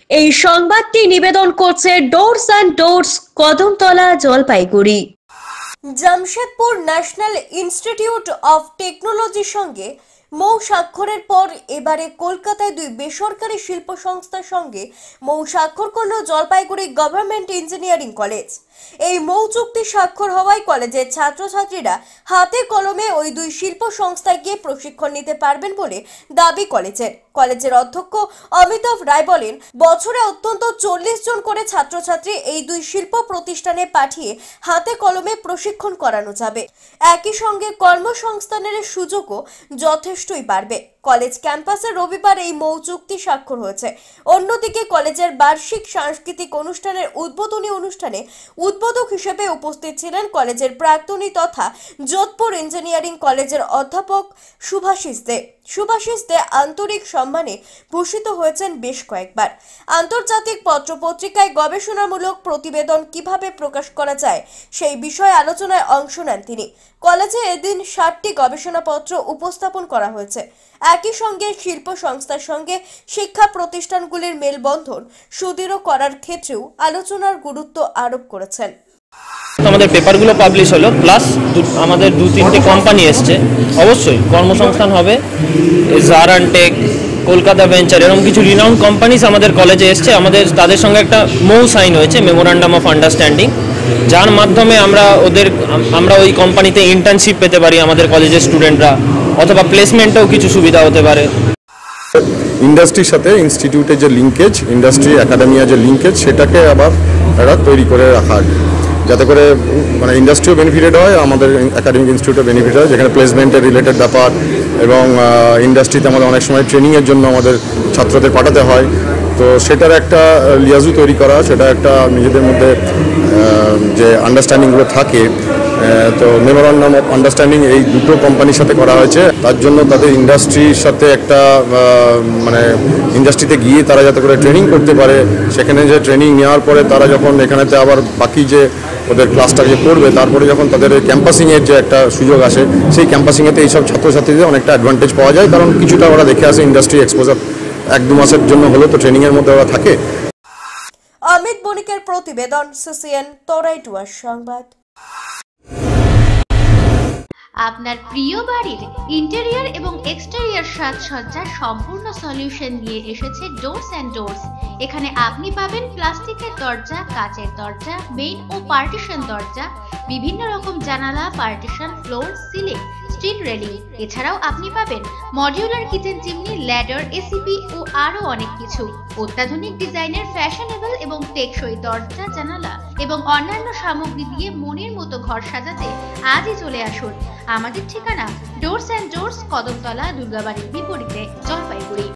এই সংবাদটি নিবেদন করছে doors and doors, Kadamtala, Jalpaiguri. Jamshedpur national institute of টেকনোলজির সঙ্গে মৌ স্বাক্ষরের পর এবারে কলকাতায় দুই বেসরকারি শিল্প সংস্থার সঙ্গে মৌ স্বাক্ষর করল জলপাইগুড়ি গভর্নমেন্ট ইঞ্জিনিয়ারিং কলেজ। এই মৌ চুক্তি স্বাক্ষর হওয়ায় কলেজের ছাত্রছাত্রীরা হাতে কলমে ওই দুই শিল্প সংস্থায় গিয়ে প্রশিক্ষণ নিতে পারবেন বলে দাবি কলেজের অধ্যক্ষ অমিতাভ রায় বলেন, বছরে অন্তত 40 জন করে ছাত্রছাত্রী এই দুই শিল্প প্রতিষ্ঠানে পাঠিয়ে হাতে কলমে প্রশিক্ষণ করানো যাবে। একই সঙ্গে কর্মসংস্থানের সুযোগও যথেষ্টই বাড়বে। কলেজ ক্যাম্পাসে রবিবার এই মৌ চুক্তি স্বাক্ষর হয়েছে। অন্যদিকে কলেজের বার্ষিক সাংস্কৃতিক অনুষ্ঠানের উদ্বোধনী অনুষ্ঠানে উদ্বোধক হিসেবে উপস্থিত ছিলেন কলেজের প্রাক্তনী তথা যোধপুর ইঞ্জিনিয়ারিং কলেজের অধ্যাপক শুভাশিস দে আন্তরিক সম্মানে ভূষিত হয়েছেন বেশ কয়েকবার। আন্তর্জাতিক পত্রপত্রিকায় গবেষণামূলক প্রতিবেদন কিভাবে প্রকাশ করা যায় সেই বিষয়ে আলোচনায় অংশ নেন তিনি। কলেজে এদিন 60টি গবেষণাপত্র উপস্থাপন করা হয়েছে। একই সঙ্গে শিল্প সংস্থার সঙ্গে শিক্ষা প্রতিষ্ঠানগুলির মেলবন্ধন সুদৃঢ় করার ক্ষেত্রেও আলোচনার গুরুত্ব আরোপ করেছেন। আমাদের পেপারগুলো পাবলিশ হলো, প্লাস আমাদের 2-3টে কোম্পানি এসছে। অবশ্যই কর্মসংস্থান হবে। জারানটেক, কলকাতা ভেঞ্চার, এরকম কিছু রিনাউন্ড কোম্পানিজ আমাদের কলেজে এসছে। তাদের সঙ্গে একটা মৌ সাইন হয়েছে, মেমোরান্ডাম অফ আন্ডারস্ট্যান্ডিং, যার মাধ্যমে আমরা ওই কোম্পানিতে ইন্টার্নশিপ পেতে পারি আমাদের কলেজের স্টুডেন্টরা, অথবা প্লেসমেন্টেও কিছু সুবিধা হতে পারে। ইন্ডাস্ট্রির সাথে ইনস্টিটিউটের যে লিঙ্কেজ, ইন্ডাস্ট্রি একাডেমিয়া যে লিঙ্কেজ, সেটাকে আবার একটা তৈরি করে রাখা, যাতে করে মানে ইন্ডাস্ট্রিও বেনিফিটেড হয়, আমাদের একাডেমিক ইনস্টিটিউটও বেনিফিট হয়, যেখানে প্লেসমেন্টের রিলেটেড ব্যাপার এবং ইন্ডাস্ট্রিতে আমাদের অনেক সময় ট্রেনিংয়ের জন্য আমাদের ছাত্রদের পাঠাতে হয়। তো সেটার একটা লিয়াজু তৈরি করা, সেটা একটা নিজেদের মধ্যে যে আন্ডারস্ট্যান্ডিংগুলো থাকে, তো মেমোরান্ডাম অফ আন্ডারস্ট্যান্ডিং এই দুটো কোম্পানির সাথে করা হয়েছে। তার জন্য তাদের ইন্ডাস্ট্রির সাথে একটা মানে ইন্ডাস্ট্রিতে গিয়ে তারা যাতে করে ট্রেনিং করতে পারে, সেখানে যে ট্রেনিং নেওয়ার পরে তারা যখন এখানেতে আবার বাকি যে ওদের ক্লাসটা যে করবে, তারপরে যখন তাদের ক্যাম্পাসিংয়ের যে একটা সুযোগ আসে, সেই ক্যাম্পাসিংয়েতে এইসব ছাত্রছাত্রীদের অনেকটা অ্যাডভান্টেজ পাওয়া যায়, কারণ কিছুটা ওরা দেখে আসে ইন্ডাস্ট্রি এক্সপোজার 1-2 মাসের জন্য হলো, তো ট্রেনিংয়ের মধ্যে ওরা থাকে। অমিত বণিকের প্রতিবেদন, সিসিএন তোরাইটুয়া সংবাদ। আপনার প্রিয় বাড়ির ইন্টেরিয়র এবং এক্সটেরিয়র সাজসজ্জার সম্পূর্ণ সলিউশন নিয়ে এসেছে ডোরস অ্যান্ড ডোরস। এখানে আপনি পাবেন প্লাস্টিকের দরজা, কাচের দরজা, মেইন ও পার্টিশন দরজা, বিভিন্ন রকম জানালা, partition, floor, ceiling, steel railing. এছাড়াও আপনি পাবেন modular kitchen chimney, ladder, ACP ও আরো অনেক কিছু। অত্যাধুনিক ডিজাইনের ফ্যাশনেবল এবং টেকসই দরজা, জানালা এবং অন্যান্য সামগ্রী দিয়ে মনের মতো ঘর সাজাতে আজই চলে আসুন। আমাদের ঠিকানা ডোরস অ্যান্ড ডোরস, কদমতলা, দুর্গাবাড়ির বিপরীতে, জলপাইগুড়ি।